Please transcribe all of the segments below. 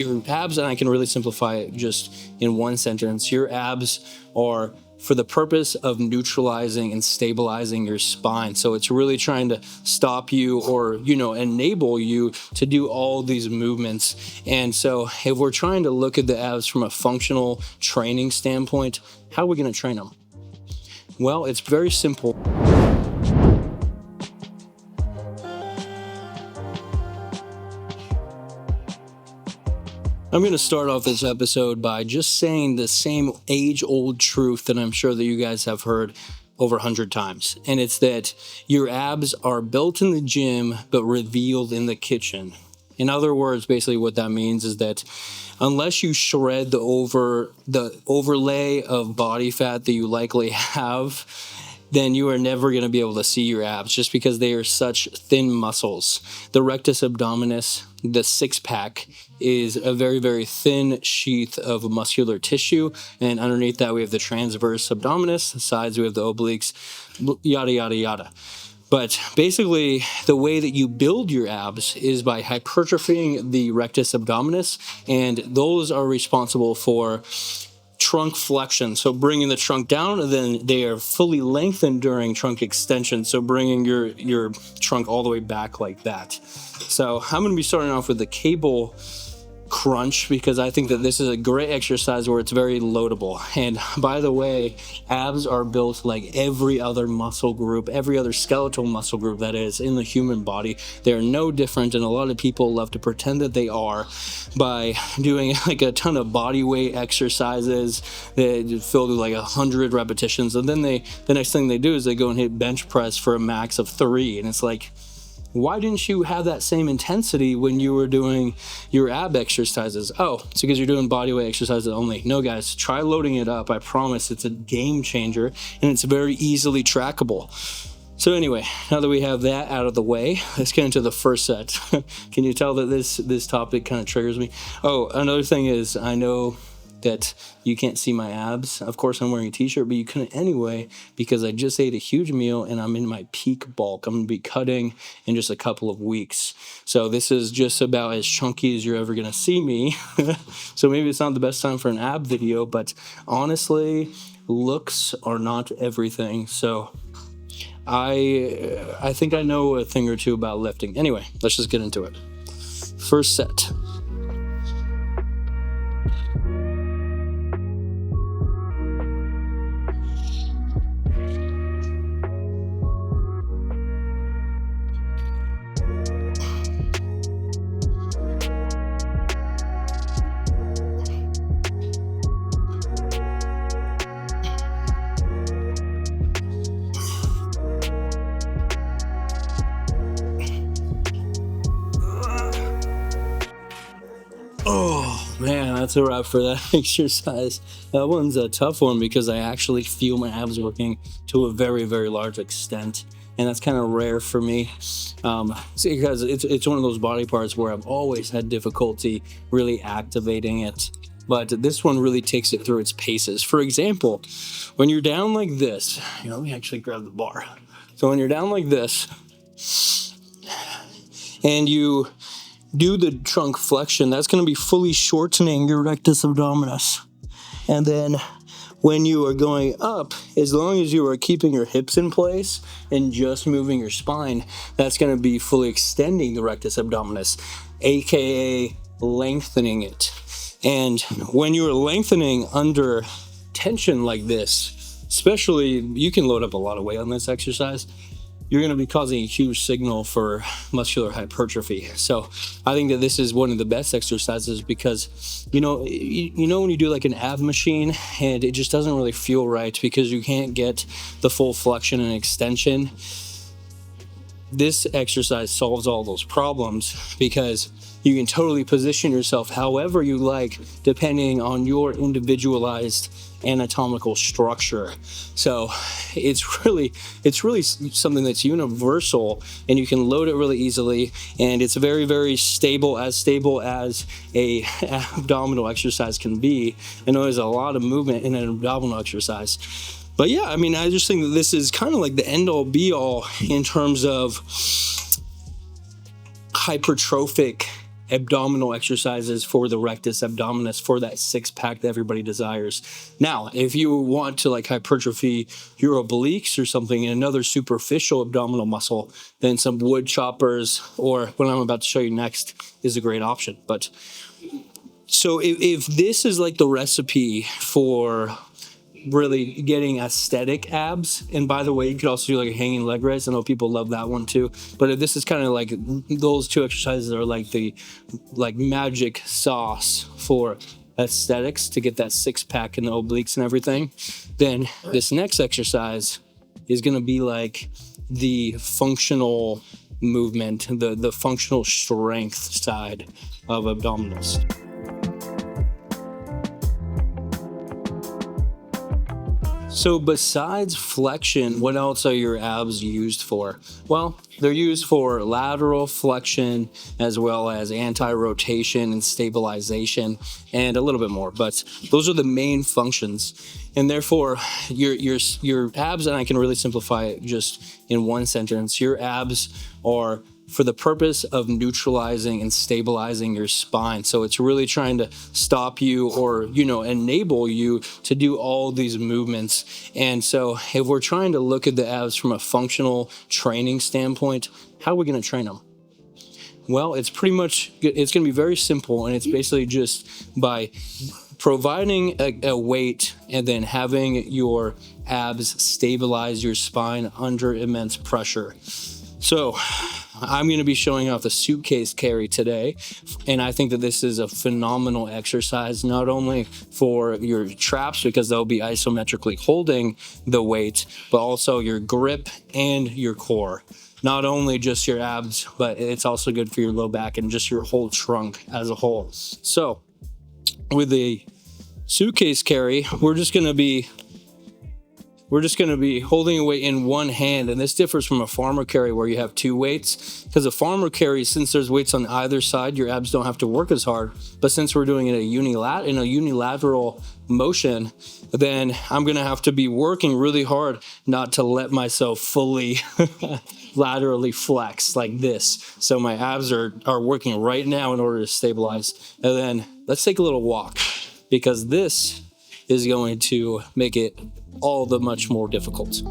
Your abs, and I can really simplify it just in one sentence, your abs are for the purpose of neutralizing and stabilizing your spine. So it's really trying to stop you or, enable you to do all these movements. And so if we're trying to look at the abs from a functional training standpoint, how are we going to train them? Well, it's very simple. I'm going to start off this episode by just saying the same age-old truth that I'm sure that you guys have heard over 100 times. And it's that your abs are built in the gym, but revealed in the kitchen. In other words, basically what that means is that unless you shred the overlay of body fat that you likely have, then you are never going to be able to see your abs just because they are such thin muscles. The rectus abdominis, the six-pack, is a very, very thin sheath of muscular tissue. And underneath that, we have the transverse abdominis. The sides, we have the obliques, yada, yada, yada. But basically, the way that you build your abs is by hypertrophying the rectus abdominis, and those are responsible for trunk flexion, so bringing the trunk down, and then they are fully lengthened during trunk extension, so bringing your trunk all the way back like that. So I'm going to be starting off with the cable crunch because I think that this is a great exercise where it's very loadable. And by the way, abs are built like every other muscle group, every other skeletal muscle group that is in the human body. They're no different, and a lot of people love to pretend that they are by doing like a ton of body weight exercises that filled with like 100 repetitions, and then the next thing they do is they go and hit bench press for a max of 3, and it's like, why didn't you have that same intensity when you were doing your ab exercises? Oh, it's because you're doing bodyweight exercises only. No, guys, try loading it up. I promise it's a game changer, and it's very easily trackable. So anyway, now that we have that out of the way, let's get into the first set. Can you tell that this topic kind of triggers me? Oh, another thing is, I know that you can't see my abs. Of course, I'm wearing a t-shirt, but you couldn't anyway because I just ate a huge meal and I'm in my peak bulk. I'm going to be cutting in just a couple of weeks. So this is just about as chunky as you're ever going to see me. So maybe it's not the best time for an ab video, but honestly, looks are not everything. So I think I know a thing or two about lifting. Anyway, let's just get into it. First set. Oh man, that's a wrap for that exercise. That one's a tough one because I actually feel my abs working to a very, very large extent, and that's kind of rare for me because it's one of those body parts where I've always had difficulty really activating it. But this one really takes it through its paces. For example, when you're down like this, let me actually grab the bar. So when you're down like this, and you do the trunk flexion, that's going to be fully shortening your rectus abdominis. And then when you are going up, as long as you are keeping your hips in place and just moving your spine, that's going to be fully extending the rectus abdominis, aka lengthening it. And when you are lengthening under tension like this, especially, you can load up a lot of weight on this exercise, you're going to be causing a huge signal for muscular hypertrophy. So I think that this is one of the best exercises because, when you do like an ab machine and it just doesn't really feel right because you can't get the full flexion and extension, this exercise solves all those problems because you can totally position yourself however you like depending on your individualized anatomical structure. So it's really something that's universal, and you can load it really easily, and it's very, very stable as a abdominal exercise can be. I know there's a lot of movement in an abdominal exercise, but yeah, I mean, I just think that this is kind of like the end-all be-all in terms of hypertrophic abdominal exercises for the rectus abdominis, for that six-pack that everybody desires. Now, if you want to like hypertrophy your obliques or something, another superficial abdominal muscle, then some wood choppers or what I'm about to show you next is a great option. But so if this is like the recipe for really getting aesthetic abs, and by the way, you could also do like a hanging leg raise. I know people love that one too, but if this is kind of like those two exercises are like the magic sauce for aesthetics to get that six-pack and the obliques and everything, then this next exercise is going to be like the functional movement, the functional strength side of abdominals. So besides flexion, what else are your abs used for? Well, they're used for lateral flexion as well as anti-rotation and stabilization and a little bit more, but those are the main functions. And therefore, your abs, and I can really simplify it just in one sentence, your abs are for the purpose of neutralizing and stabilizing your spine. So it's really trying to stop you or, enable you to do all these movements. And so if we're trying to look at the abs from a functional training standpoint, how are we going to train them? Well, it's going to be very simple, and it's basically just by providing a weight and then having your abs stabilize your spine under immense pressure. So I'm going to be showing off the suitcase carry today, and I think that this is a phenomenal exercise, not only for your traps because they'll be isometrically holding the weight, but also your grip and your core. Not only just your abs, but it's also good for your low back and just your whole trunk as a whole. So with the suitcase carry, we're just going to be holding a weight in one hand, and this differs from a farmer carry where you have two weights, because a farmer carry, since there's weights on either side, your abs don't have to work as hard. But since we're doing it in a unilateral motion, then I'm going to have to be working really hard not to let myself fully laterally flex like this. So my abs are working right now in order to stabilize. And then let's take a little walk, because this is going to make it all the much more difficult.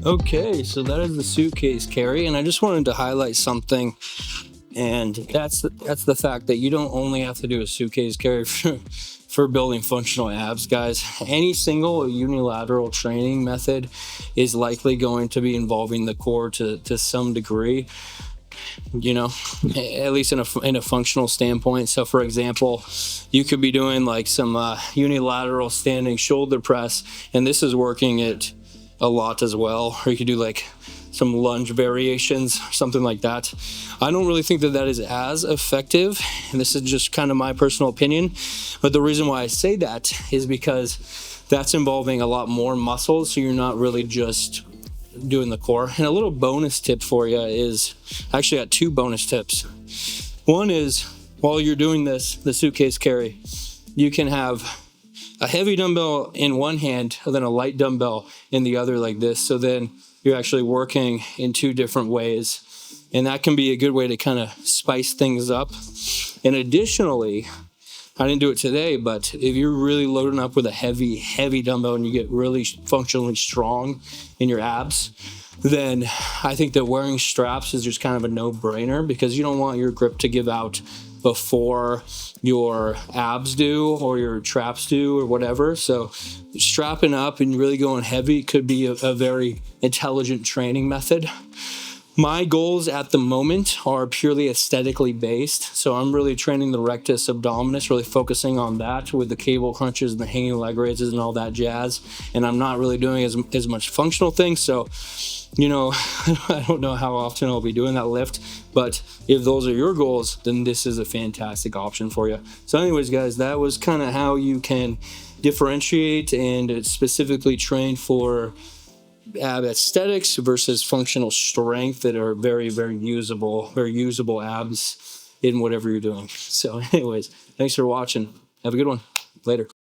Okay, so that is the suitcase carry, and I just wanted to highlight something, and that's the fact that you don't only have to do a suitcase carry for building functional abs, guys. Any single unilateral training method is likely going to be involving the core to some degree, at least in a functional standpoint. So for example, you could be doing like some unilateral standing shoulder press, and this is working it a lot as well, or you could do like some lunge variations, something like that. I don't really think that is as effective, and this is just kind of my personal opinion, but the reason why I say that is because that's involving a lot more muscles, so you're not really just doing the core. And a little bonus tip for you is, actually got two bonus tips. One is, while you're doing the suitcase carry, you can have a heavy dumbbell in one hand and then a light dumbbell in the other like this. So then you're actually working in two different ways. And that can be a good way to kind of spice things up. And additionally, I didn't do it today, but if you're really loading up with a heavy dumbbell and you get really functionally strong in your abs, then I think that wearing straps is just kind of a no-brainer, because you don't want your grip to give out before your abs do or your traps do or whatever. So strapping up and really going heavy could be a very intelligent training method. My goals at the moment are purely aesthetically based. So I'm really training the rectus abdominis, really focusing on that with the cable crunches and the hanging leg raises and all that jazz. And I'm not really doing as much functional things. So, you know, I don't know how often I'll be doing that lift, but if those are your goals, then this is a fantastic option for you. So anyways, guys, that was kind of how you can differentiate and specifically train for ab aesthetics versus functional strength that are very, very usable abs in whatever you're doing. So anyways, thanks for watching. Have a good one. Later.